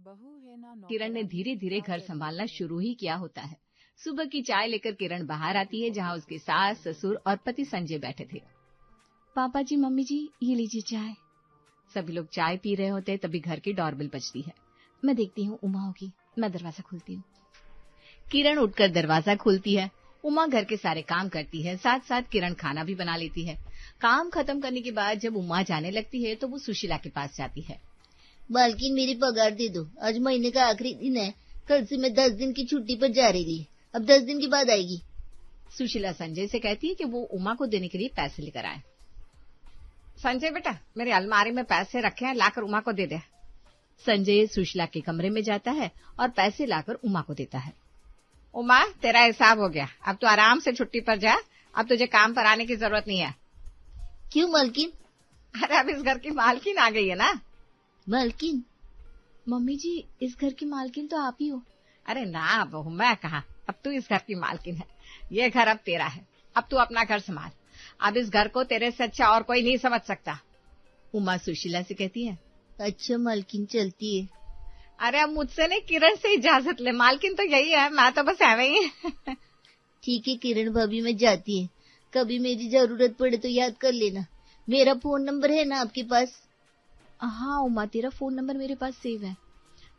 किरण ने धीरे धीरे घर संभालना शुरू ही किया होता है। सुबह की चाय लेकर किरण बाहर आती है, जहाँ उसके सास, ससुर और पति संजय बैठे थे। पापा जी, मम्मी जी, ये लीजिए चाय। सभी लोग चाय पी रहे होते हैं, तभी घर की डोरबेल बजती है। मैं देखती हूँ उमा होगी, मैं दरवाजा खोलती हूँ। किरण उठकर दरवाजा खोलती है। उमा घर के सारे काम करती है, साथ साथ किरण खाना भी बना लेती है। काम खत्म करने के बाद जब उमा जाने लगती है तो वो सुशीला के पास जाती है। मालकिन, मेरी पगार दे दो, आज महीने का आखिरी दिन है। कल से मैं 10 दिन की छुट्टी पर जा रही थी, अब 10 दिन के बाद आएगी। सुशीला संजय से कहती है कि वो उमा को देने के लिए पैसे लेकर आए। संजय बेटा, मेरी अलमारी में पैसे रखे हैं, लाकर उमा को दे दे। संजय सुशीला के कमरे में जाता है और पैसे लाकर उमा को देता है। उमा, तेरा हिसाब हो गया, अब तू आराम से छुट्टी पर जा, अब तुझे काम पर आने की जरूरत नहीं है। क्यों मालकिन? अरे अब इस घर की मालकिन आ गई है ना। मालकिन? मम्मी जी, इस घर की मालकिन तो आप ही हो। अरे ना बहू, मैं कहा, अब तू इस घर की मालकिन है। ये घर अब तेरा है, अब तू अपना घर संभाल। अब इस घर को तेरे से अच्छा और कोई नहीं समझ सकता। उमा सुशीला से कहती है। अच्छा मालकिन, चलती है। अरे अब मुझसे नहीं, किरण से इजाजत ले, मालकिन तो यही है, मैं तो बस एवं ही। ठीक है किरण भाभी, मैं जाती है। कभी मेरी जरूरत पड़े तो याद कर लेना। मेरा फोन नंबर है ना आपके पास? हाँ उमा, तेरा फोन नंबर मेरे पास सेव है।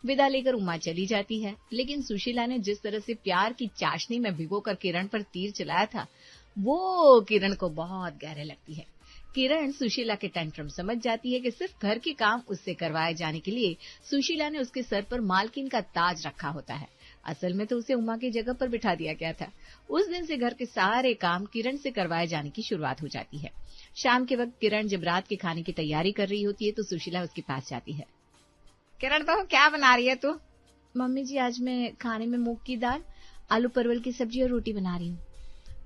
विदा लेकर उमा चली जाती है, लेकिन सुशीला ने जिस तरह से प्यार की चाशनी में भिगोकर किरण पर तीर चलाया था, वो किरण को बहुत गहरे लगती है। किरण सुशीला के टेंट्रम समझ जाती है कि सिर्फ घर के काम उससे करवाए जाने के लिए सुशीला ने उसके सर पर मालकिन का ताज रखा होता है। असल में तो उसे उमा की जगह पर बिठा दिया गया था। उस दिन से घर के सारे काम किरण से करवाए जाने की शुरुआत हो जाती है। शाम के वक्त किरण जब रात के खाने की तैयारी कर रही होती है तो सुशीला उसके पास जाती है। किरण बहू, क्या बना रही है तू? मम्मी जी, आज मैं खाने में मूंग की दाल, आलू परवल की सब्जी और रोटी बना रही हूँ।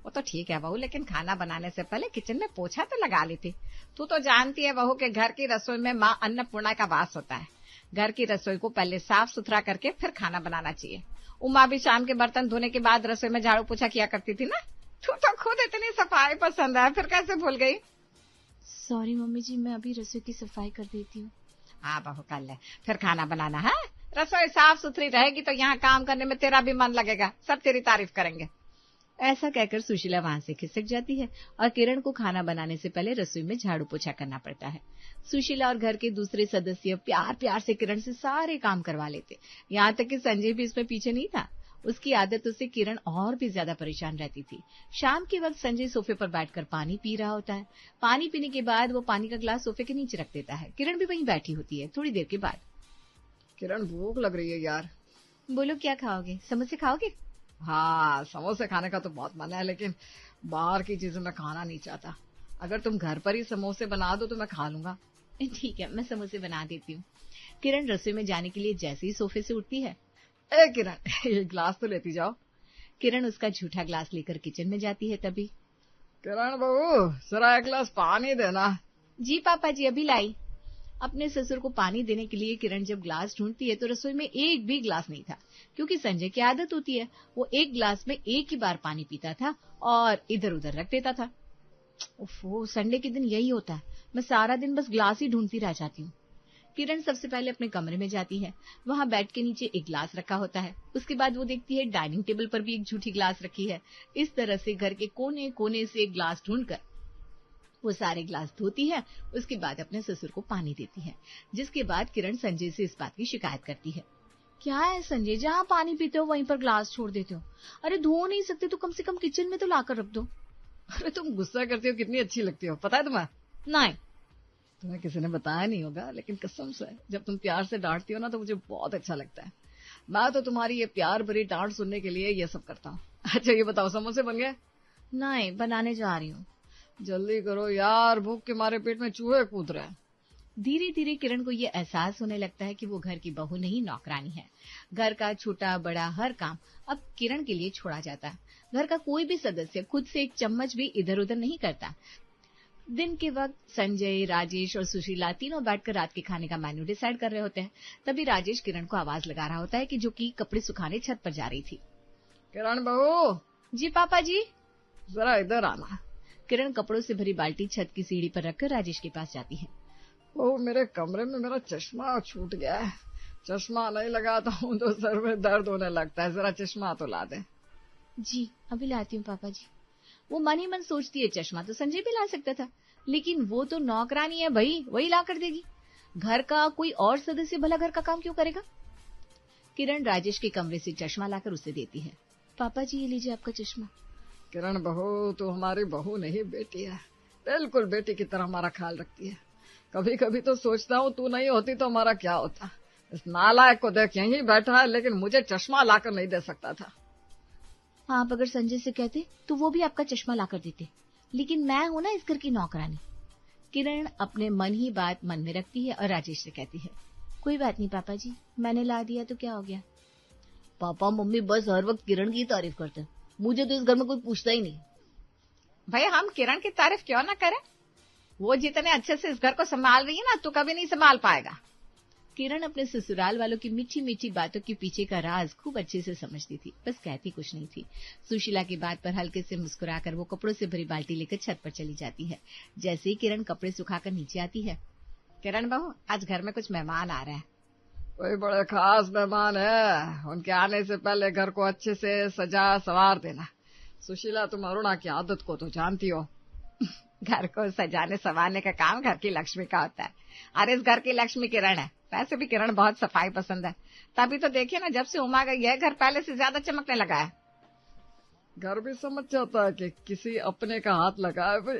वो तो ठीक है बहू, लेकिन खाना बनाने से पहले किचन में पोछा तो लगा लेती। तू तो जानती है बहू कि घर की रसोई में माँ अन्नपूर्णा का वास होता है। घर की रसोई को पहले साफ सुथरा करके फिर खाना बनाना चाहिए। उमा भी शाम के बर्तन धोने के बाद रसोई में झाड़ू पोछा किया करती थी ना। तू तो खुद इतनी सफाई पसंद है, फिर कैसे भूल गई? सॉरी मम्मी जी, मैं अभी रसोई की सफाई कर देती हूँ। हाँ बहू, कर ले, फिर खाना बनाना है। रसोई साफ सुथरी रहेगी तो यहाँ काम करने में तेरा भी मन लगेगा, सब तेरी तारीफ करेंगे। ऐसा कहकर सुशीला वहां से खिसक जाती है और किरण को खाना बनाने से पहले रसोई में झाड़ू पोछा करना पड़ता है। सुशीला और घर के दूसरे सदस्य प्यार प्यार से किरण से सारे काम करवा लेते, यहाँ तक कि संजय भी इसमें पीछे नहीं था। उसकी आदतों से किरण और भी ज्यादा परेशान रहती थी। शाम के वक्त संजय सोफे पर बैठकर पानी पी रहा होता है। पानी पीने के बाद वो पानी का ग्लास सोफे के नीचे रख देता है। किरण भी वहीं बैठी होती है। थोड़ी देर के बाद, किरण, भूख लग रही है यार। बोलो, क्या खाओगे? समोसे खाओगे? हाँ, समोसे खाने का तो बहुत मन है, लेकिन बाहर की चीजें मैं खाना नहीं चाहता। अगर तुम घर पर ही समोसे बना दो तो मैं खा लूंगा। ठीक है, मैं समोसे बना देती हूँ। किरण रसोई में जाने के लिए जैसे ही सोफे से उठती है, ए किरण, ये ग्लास तो लेती जाओ। किरण उसका झूठा ग्लास लेकर किचन में जाती है। तभी, किरण बहू, जरा एक गिलास पानी देना। जी पापा जी, अभी लाई। अपने ससुर को पानी देने के लिए किरण जब ग्लास ढूंढती है तो रसोई में एक भी ग्लास नहीं था, क्योंकि संजय की आदत होती है, वो एक ग्लास में एक ही बार पानी पीता था और इधर उधर रख देता था। ओफो, संडे के दिन यही होता है, मैं सारा दिन बस ग्लास ही ढूंढती रह जाती हूँ। किरण सबसे पहले अपने कमरे में जाती है। वहां बेड के नीचे एक ग्लास रखा होता है। उसके बाद वो देखती है डाइनिंग टेबल पर भी एक झूठी ग्लास रखी है। इस तरह से घर के कोने कोने से एक ग्लास ढूंढकर वो सारे ग्लास धोती है। उसके बाद अपने ससुर को पानी देती है, जिसके बाद किरण संजय से इस बात की शिकायत करती है। क्या है संजय, जहाँ पानी पीते हो वहीं पर ग्लास छोड़ देते हो? अरे धो नहीं सकते तो कम से कम किचन में तो लाकर रख दो। अरे तुम गुस्सा करती हो, कितनी अच्छी लगती हो, पता है तुम्हें? नहीं, तुम्हें किसी ने बताया नहीं होगा, लेकिन कसम से जब तुम प्यार से डांटती हो ना तो मुझे बहुत अच्छा लगता है। मैं तो तुम्हारी ये प्यार भरी डांट सुनने के लिए ये सब करता हूँ। अच्छा ये बताओ, समोसे बन गए? नहीं, बनाने जा रही हूँ। जल्दी करो यार, भूख के मारे पेट में चूहे कूद रहे हैं। धीरे धीरे किरण को ये एहसास होने लगता है कि वो घर की बहू नहीं, नौकरानी है। घर का छोटा बड़ा हर काम अब किरण के लिए छोड़ा जाता है। घर का कोई भी सदस्य खुद से एक चम्मच भी इधर उधर नहीं करता। दिन के वक्त संजय, राजेश और सुशीला तीनों बैठकर रात के खाने का मेन्यू डिसाइड कर रहे होते हैं। तभी राजेश किरण को आवाज लगा रहा होता है कि जो कि कपड़े सुखाने छत पर जा रही थी। किरण बहू। जी पापा जी। जरा इधर आना। किरण कपड़ों से भरी बाल्टी छत की सीढ़ी पर रखकर राजेश के पास जाती है। वो मेरे कमरे में मेरा चश्मा छूट गया है, चश्मा नहीं लगाता हूँ तो सर में दर्द होने लगता है, जरा चश्मा तो ला दे। जी अभी लाती हूँ पापा जी। वो मन ही मन सोचती है चश्मा तो संजय भी ला सकता था, लेकिन वो तो नौकरानी है भाई, वही ला कर देगी। घर का कोई और सदस्य भला घर का काम क्यों करेगा। किरण राजेश के कमरे से चश्मा लाकर उसे देती है। पापा जी ये लीजिए आपका चश्मा। किरण बहू, तू हमारी बहू नहीं बेटी है, बिल्कुल बेटी की तरह हमारा ख्याल रखती है। कभी कभी तो सोचता हूँ तू नहीं होती तो हमारा क्या होता। इस नालायक को देख यहीं बैठा है, लेकिन मुझे चश्मा लाकर नहीं दे सकता था। आप अगर संजय से कहते तो वो भी आपका चश्मा लाकर देते, लेकिन मैं हूं ना इस घर की नौकरानी। किरण अपने मन ही बात मन में रखती है और राजेश से कहती है, कोई बात नहीं पापा जी, मैंने ला दिया तो क्या हो गया। पापा मम्मी बस हर वक्त किरण की तारीफ करते हैं, मुझे तो इस घर में कोई पूछता ही नहीं। भाई हम किरण की तारीफ क्यों ना करें, वो जितने अच्छे से इस घर को संभाल रही है ना, तू कभी नहीं संभाल पाएगा। किरण अपने ससुराल वालों की मीठी मीठी बातों के पीछे का राज खूब अच्छे से समझती थी, बस कहती कुछ नहीं थी। सुशीला की बात पर हल्के से मुस्कुराकर वो कपड़ों से भरी बाल्टी लेकर छत पर चली जाती है। जैसे ही किरण कपड़े सुखाकर नीचे आती है, किरण बहू आज घर में कुछ मेहमान आ रहे हैं। कोई बड़े खास मेहमान है, उनके आने से पहले घर को अच्छे से सजा संवार देना। सुशीला, तुम अरुणा की आदत को तो जानती हो। घर को सजाने संवारने का काम घर की लक्ष्मी का होता है, और इस घर की लक्ष्मी किरण है। वैसे भी किरण बहुत सफाई पसंद है, तभी तो देखिए ना जब से उमा गई है घर पहले से ज्यादा चमकने लगा है। घर भी समझ जाता है कि किसी अपने का हाथ लगा है।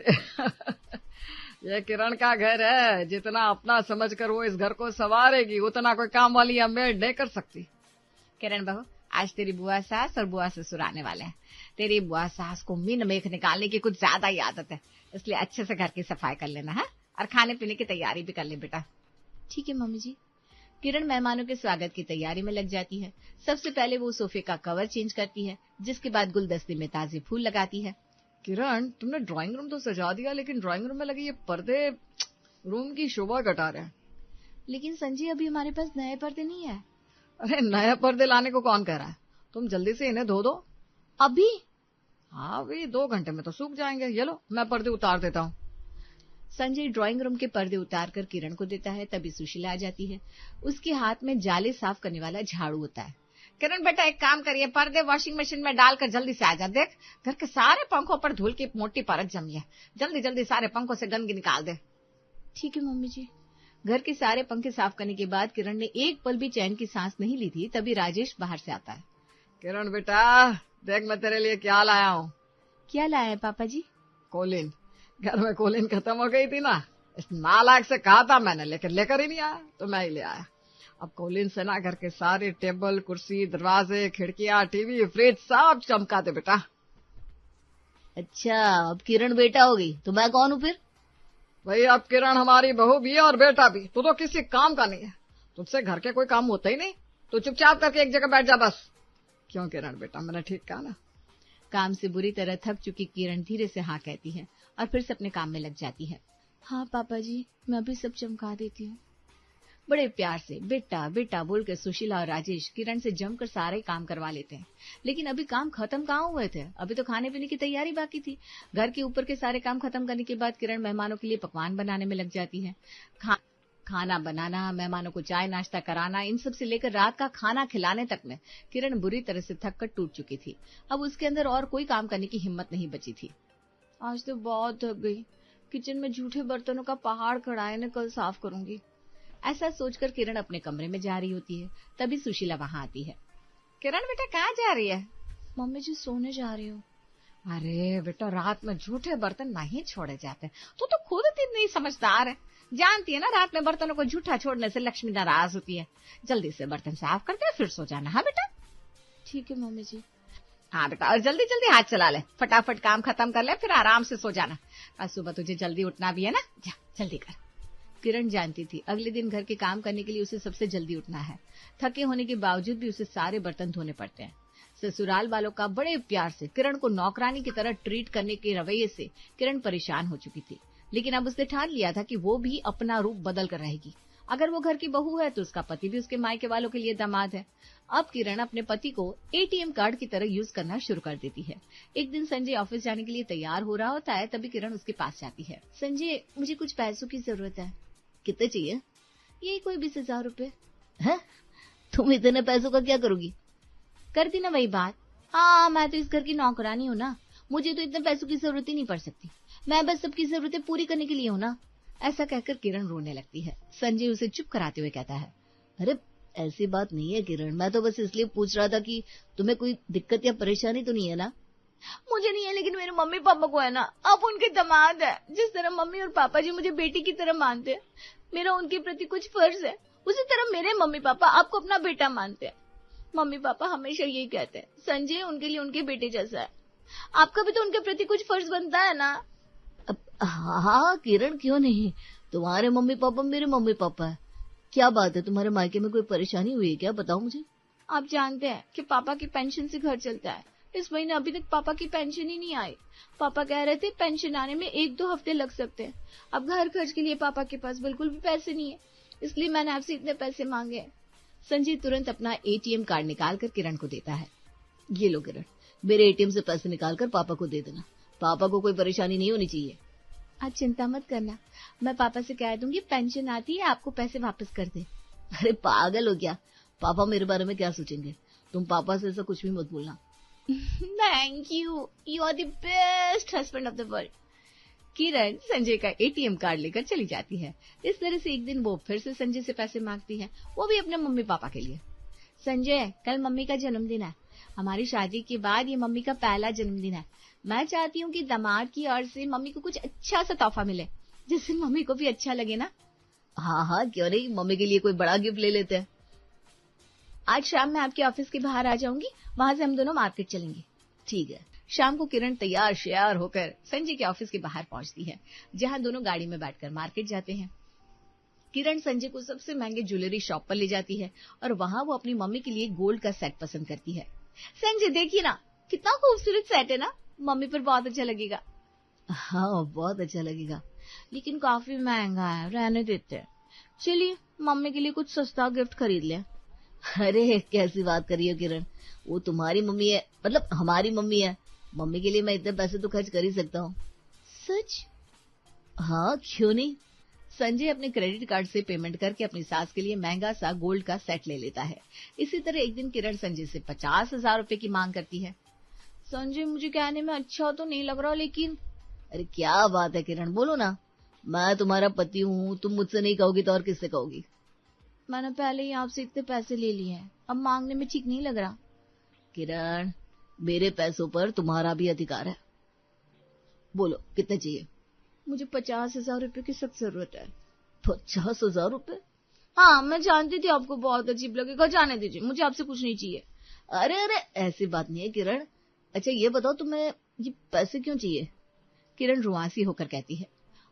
ये किरण का घर है, जितना अपना समझकर वो इस घर को संवारेगी उतना कोई काम वाली या मेड नहीं कर सकती। किरण बहू, आज तेरी बुआ सास और बुआ ससुर आने वाले हैं। तेरी बुआ सास को मीन मेख निकालने की कुछ ज्यादा ही आदत है, इसलिए अच्छे से घर की सफाई कर लेना है और खाने पीने की तैयारी भी कर ले बेटा। ठीक है मम्मी जी। किरण मेहमानों के स्वागत की तैयारी में लग जाती है। सबसे पहले वो सोफे का कवर चेंज करती है, जिसके बाद गुलदस्ते में ताजे फूल लगाती है। किरण, तुमने ड्राइंग रूम तो सजा दिया, लेकिन ड्राइंग रूम में लगे ये पर्दे रूम की शोभा घटा रहे हैं। लेकिन संजय अभी हमारे पास नए पर्दे नहीं है। अरे नए पर्दे लाने को कौन कह रहा है, तुम जल्दी से इन्हें धो दो। अभी? हाँ, अभी 2 घंटे में तो सूख जाएंगे। ये लो, मैं पर्दे उतार देता हूँ। संजय ड्राइंग रूम के पर्दे उतारकर किरण को देता है, तभी सुशीला आ जाती है। उसके हाथ में जाले साफ करने वाला झाड़ू होता है। किरण बेटा एक काम करिए, पर्दे वॉशिंग मशीन में डालकर जल्दी से आ जा। देख घर के सारे पंखों पर धूल की मोटी परत जमी है, जल्दी जल्दी सारे पंखों से गंदगी निकाल दे। ठीक है मम्मी जी। घर के सारे पंखे साफ करने के बाद किरण ने एक पल भी चैन की सांस नहीं ली थी, तभी राजेश बाहर से आता है। किरण बेटा, देख मैं तेरे लिए क्या लाया हूँ। क्या लाया है पापा जी? कोलिन। घर में कोलिन खत्म हो गई थी ना, इस नालायक से कहा था मैंने, लेकिन लेकर ही नहीं आया, तो मैं ही ले आया। अब कोलिन से ना घर के सारे टेबल कुर्सी दरवाजे खिड़कियां टीवी फ्रिज सब चमका दे बेटा। अच्छा, अब किरण बेटा हो गई तो मैं कौन हूँ फिर? भाई अब किरण हमारी बहू भी है और बेटा भी, तू तो किसी काम का नहीं है, तुझसे घर के कोई काम होता ही नहीं, तो चुपचाप करके एक जगह बैठ जा बस। क्यों किरण बेटा, मैंने ठीक कहा ना? काम से बुरी तरह थक चुकी किरण धीरे से हाँ कहती है और फिर से अपने काम में लग जाती है। हाँ पापा जी, मैं भी सब चमका देती हूँ। बड़े प्यार से बेटा बेटा बोलकर सुशीला और राजेश किरण से जमकर सारे काम करवा लेते हैं, लेकिन अभी काम खत्म कहाँ हुए थे, अभी तो खाने पीने की तैयारी बाकी थी। घर के ऊपर के सारे काम खत्म करने के बाद किरण मेहमानों के लिए पकवान बनाने में लग जाती है। खाना बनाना, मेहमानों को चाय नाश्ता कराना, इन सब से लेकर रात का खाना खिलाने तक में किरण बुरी तरह से थक कर टूट चुकी थी। अब उसके अंदर और कोई काम करने की हिम्मत नहीं बची थी। आज तो बहुत थक गई, किचन में जूठे बर्तनों का पहाड़ खड़ा है, कल साफ करूंगी। ऐसा सोचकर किरण अपने कमरे में जा रही होती है, तभी सुशीला वहां आती है। किरण बेटा कहाँ जा रही है? मम्मी जी सोने जा रही हूँ। अरे बेटा, रात में जूठे बर्तन नहीं छोड़े जाते, तो खुद इतनी समझदार है, जानती है ना रात में बर्तनों को जूठा छोड़ने से लक्ष्मी नाराज होती है। जल्दी से बर्तन साफ करके फिर सो जाना। हाँ बेटा? ठीक है मम्मी जी। हाँ बेटा, और जल्दी जल्दी हाथ चला ले, फटाफट काम खत्म कर ले, फिर आराम से सो जाना। आज सुबह तुझे जल्दी उठना भी है ना, जा जल्दी कर। किरण जानती थी अगले दिन घर के काम करने के लिए उसे सबसे जल्दी उठना है। थके होने के बावजूद भी उसे सारे बर्तन धोने पड़ते हैं। ससुराल वालों का बड़े प्यार से किरण को नौकरानी की तरह ट्रीट करने के रवैये से किरण परेशान हो चुकी थी, लेकिन अब उसने ठान लिया था कि वो भी अपना रूप बदल कर रहेगी। अगर वो घर की बहू है तो उसका पति भी उसके मायके वालों के लिए दामाद है। अब किरण अपने पति को एटीएम कार्ड की तरह यूज करना शुरू कर देती है। एक दिन संजय ऑफिस जाने के लिए तैयार हो रहा होता है, तभी किरण उसके पास जाती है। संजय, मुझे कुछ पैसों की जरूरत है। कितने चाहिए? यही कोई 20,000 रुपए। है? तुम इतने पैसों का क्या करोगी? करती ना वही बात। हाँ, मैं तो इस घर की नौकरानी हूँ ना, मुझे तो इतने पैसों की जरूरत ही नहीं पड़ सकती। मैं बस सबकी जरूरतें पूरी करने के लिए हूँ ना। ऐसा कहकर किरण रोने लगती है। संजय उसे चुप कराते हुए कहता है, अरे ऐसी बात नहीं है किरण, मैं तो बस इसलिए पूछ रहा था कि तुम्हें कोई दिक्कत या परेशानी तो नहीं है ना? मुझे नहीं है, लेकिन मेरे मम्मी पापा को है ना। आप उनके दामाद है। जिस तरह मम्मी और पापा जी मुझे बेटी की तरह मानते हैं, मेरा उनके प्रति कुछ फर्ज है, उसी तरह मेरे मम्मी पापा आपको अपना बेटा मानते हैं। मम्मी पापा हमेशा यही कहते हैं, संजय उनके लिए उनके बेटे जैसा है। आपका भी तो उनके प्रति कुछ फर्ज बनता है ना। हाँ किरण, क्यों नहीं, तुम्हारे मम्मी पापा मेरे मम्मी पापा है। क्या बात है, तुम्हारे मायके में कोई परेशानी हुई है क्या? बताओ मुझे। आप जानते हैं कि पापा की पेंशन से घर चलता है। इस महीने अभी तक पापा की पेंशन ही नहीं आई। पापा कह रहे थे पेंशन आने में 1-2 हफ्ते लग सकते हैं। अब घर खर्च के लिए पापा के पास बिल्कुल भी पैसे नहीं है, इसलिए मैंने आपसे इतने पैसे मांगे हैं। संजय तुरंत अपना एटीएम कार्ड निकाल कर किरण को देता है। ये लो किरण, मेरे एटीएम से पैसे निकाल कर पापा को दे देना। पापा को कोई परेशानी नहीं होनी चाहिए। आप चिंता मत करना, मैं पापा से कह दूंगी पेंशन आती है आपको पैसे वापस कर दे। अरे पागल हो क्या? पापा मेरे बारे में क्या सोचेंगे? तुम पापा से ऐसा कुछ भी मत बोलना। Thank you, you are the best husband of the world. Kiran Sanjay का एटीएम कार्ड लेकर चली जाती है। इस तरह से एक दिन वो फिर से संजय से पैसे मांगती है, वो भी अपने मम्मी पापा के लिए। संजय, कल मम्मी का जन्मदिन है। हमारी शादी के बाद ये मम्मी का पहला जन्मदिन है। मैं चाहती हूँ कि दामाद की ओर से मम्मी को कुछ अच्छा सा तोहफा मिले, जिससे मम्मी को भी अच्छा लगे ना। हाँ हाँ, क्यों नहीं, मम्मी के लिए कोई बड़ा गिफ्ट ले लेते हैं। आज शाम में आपके ऑफिस के बाहर आ जाऊंगी, वहां से हम दोनों मार्केट चलेंगे। ठीक है। शाम को किरण तैयार श्यार होकर संजय के ऑफिस के बाहर पहुंचती है, जहां दोनों गाड़ी में बैठकर मार्केट जाते हैं। किरण संजय को सबसे महंगे ज्वेलरी शॉप पर ले जाती है और वहां वो अपनी मम्मी के लिए गोल्ड का सेट पसंद करती है। संजय देखिए ना, कितना खूबसूरत सेट है ना, मम्मी पर बहुत अच्छा लगेगा। हाँ बहुत अच्छा लगेगा, लेकिन काफी महंगा है, रहने देते हैं। चलिए मम्मी के लिए कुछ सस्ता गिफ्ट खरीद लें। अरे कैसी बात कर रही हो किरण, वो तुम्हारी मम्मी है, मतलब हमारी मम्मी है। मम्मी के लिए मैं इतने पैसे तो खर्च कर ही सकता हूँ। सच? हाँ क्यों नहीं। संजय अपने क्रेडिट कार्ड से पेमेंट करके अपनी सास के लिए महंगा सा गोल्ड का सेट ले लेता है। इसी तरह एक दिन किरण संजय से 50,000 रुपए की मांग करती है। संजय मुझे कहने में अच्छा तो नहीं लग रहा, लेकिन। अरे क्या बात है किरण, बोलो ना। मैं तुम्हारा पति हूँ, तुम मुझसे नहीं कहोगी तो और किससे कहोगी? मैंने पहले ही आपसे इतने पैसे ले लिए हैं, अब मांगने में ठीक नहीं लग रहा। किरण, मेरे पैसों पर तुम्हारा भी अधिकार है। बोलो कितने चाहिए? मुझे 50,000 रुपए की सख्त जरूरत है। 50,000 रुपए? हाँ मैं जानती थी आपको बहुत अजीब लगेगा, जाने दीजिए, मुझे आपसे कुछ नहीं चाहिए। अरे अरे ऐसी बात नहीं है किरण। अच्छा ये बताओ, तुम्हें ये पैसे क्यों चाहिए? किरण रुआसी होकर कहती है,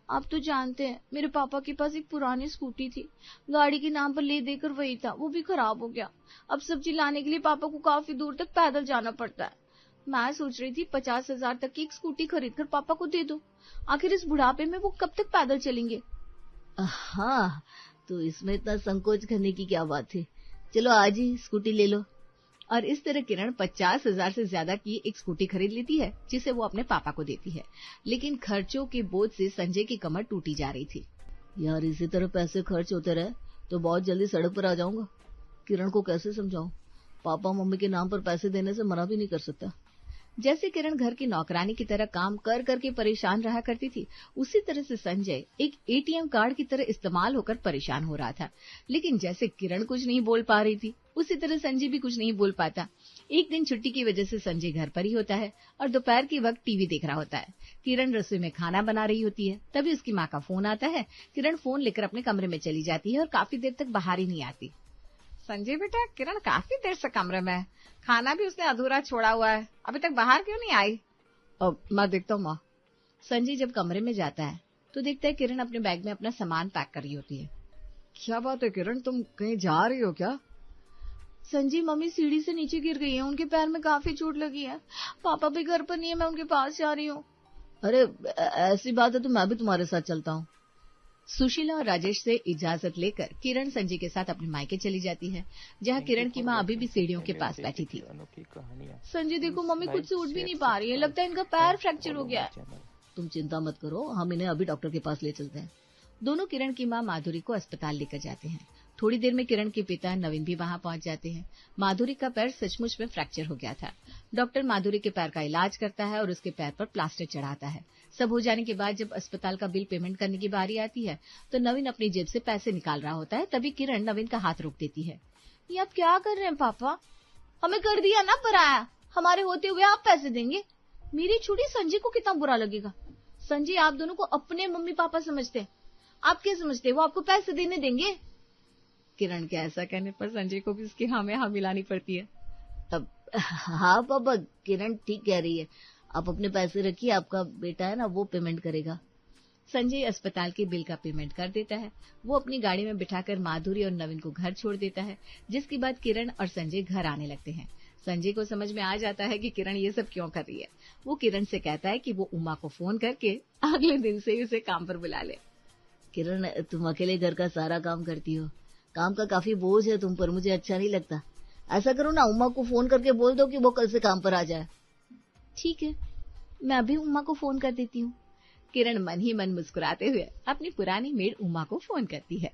आप तो जानते हैं मेरे पापा के पास एक पुरानी स्कूटी थी, गाड़ी के नाम पर ले देकर वही था, वो भी खराब हो गया। अब सब्जी लाने के लिए पापा को काफी दूर तक पैदल जाना पड़ता है। मैं सोच रही थी 50,000 तक की एक स्कूटी खरीद कर पापा को दे दूं। आखिर इस बुढ़ापे में वो कब तक पैदल चलेंगे? हाँ तो इसमें इतना संकोच करने की क्या बात है, चलो आज ही स्कूटी ले लो। और इस तरह किरण 50,000 से ज्यादा की एक स्कूटी खरीद लेती है, जिसे वो अपने पापा को देती है। लेकिन खर्चों के बोझ से संजय की कमर टूटी जा रही थी। यार इसी तरह पैसे खर्च होते रहे तो बहुत जल्दी सड़क पर आ जाऊंगा। किरण को कैसे समझाऊं, पापा मम्मी के नाम पर पैसे देने से मना भी नहीं कर सकता। जैसे किरण घर की नौकरानी की तरह काम कर करके परेशान रहा करती थी, उसी तरह से संजय एक एटीएम कार्ड की तरह इस्तेमाल होकर परेशान हो रहा था। लेकिन जैसे किरण कुछ नहीं बोल पा रही थी, उसी तरह संजय भी कुछ नहीं बोल पाता। एक दिन छुट्टी की वजह से संजय घर पर ही होता है और दोपहर के वक्त टीवी देख रहा होता है। किरण रसोई में खाना बना रही होती है, तभी उसकी माँ का फोन आता है। किरण फोन लेकर अपने कमरे में चली जाती है और काफी देर तक बाहर ही नहीं आती। संजय बेटा, किरण काफी देर से कमरे में है, खाना भी उसने अधूरा छोड़ा हुआ है, अभी तक बाहर क्यों नहीं आई? अब मैं देखता हूँ माँ। संजय जब कमरे में जाता है तो देखता है किरण अपने बैग में अपना सामान पैक कर रही होती है। क्या बात है किरण, तुम कहीं जा रही हो क्या? संजय, मम्मी सीढ़ी से नीचे गिर गई है, उनके पैर में काफी चोट लगी है। पापा भी घर पर नहीं है, मैं उनके पास जा रही हूँ। अरे ऐसी बात है तो मैं भी तुम्हारे साथ चलता हूँ। सुशीला और राजेश से इजाजत लेकर किरण संजय के साथ अपने मायके चली जाती है, जहाँ किरण की माँ अभी भी सीढ़ियों के पास बैठी थी। संजय देखो, मम्मी खुद से उठ भी नहीं पा रही है, लगता है इनका पैर फ्रैक्चर हो गया है। तुम चिंता मत करो, हम इन्हें अभी डॉक्टर के पास ले चलते हैं। दोनों किरण की माँ माधुरी को अस्पताल लेकर जाते हैं। थोड़ी देर में किरण के पिता नवीन भी वहां पहुंच जाते हैं। माधुरी का पैर सचमुच में फ्रैक्चर हो गया था। डॉक्टर माधुरी के पैर का इलाज करता है और उसके पैर पर प्लास्टर चढ़ाता है। सब हो जाने के बाद जब अस्पताल का बिल पेमेंट करने की बारी आती है तो नवीन अपनी जेब से पैसे निकाल रहा होता है। तभी किरण नवीन का हाथ रोक देती है। ये आप क्या कर रहे हैं पापा? हमें कर दिया ना पराया, हमारे होते हुए आप पैसे देंगे? मेरी छुट्टी संजय को कितना बुरा लगेगा। संजय आप दोनों को अपने मम्मी पापा समझते हैं, आप क्या समझते हैं वो आपको पैसे देने देंगे? किरण के ऐसा कहने पर संजय को भी उसकी हाँ में हाँ मिलानी पड़ती है। अब हाँ पापा, किरण ठीक कह रही है, आप अपने पैसे रखिए, आपका बेटा है ना वो पेमेंट करेगा। संजय अस्पताल के बिल का पेमेंट कर देता है। वो अपनी गाड़ी में बिठाकर माधुरी और नवीन को घर छोड़ देता है, जिसके बाद किरण और संजय घर आने लगते हैं। संजय को समझ में आ जाता है कि किरण ये सब क्यों कर रही है। वो किरण से कहता है कि वो उमा को फोन करके अगले दिन से ही उसे काम पर बुला ले। किरण तुम अकेले घर का सारा काम करती हो, काम का काफी बोझ है तुम पर, मुझे अच्छा नहीं लगता। ऐसा करो ना, उमा को फोन करके बोल दो कि वो कल से काम पर आ जाए। ठीक है, मैं अभी उमा को फोन कर देती हूँ। किरण मन ही मन मुस्कुराते हुए अपनी पुरानी मेड उमा को फोन करती है।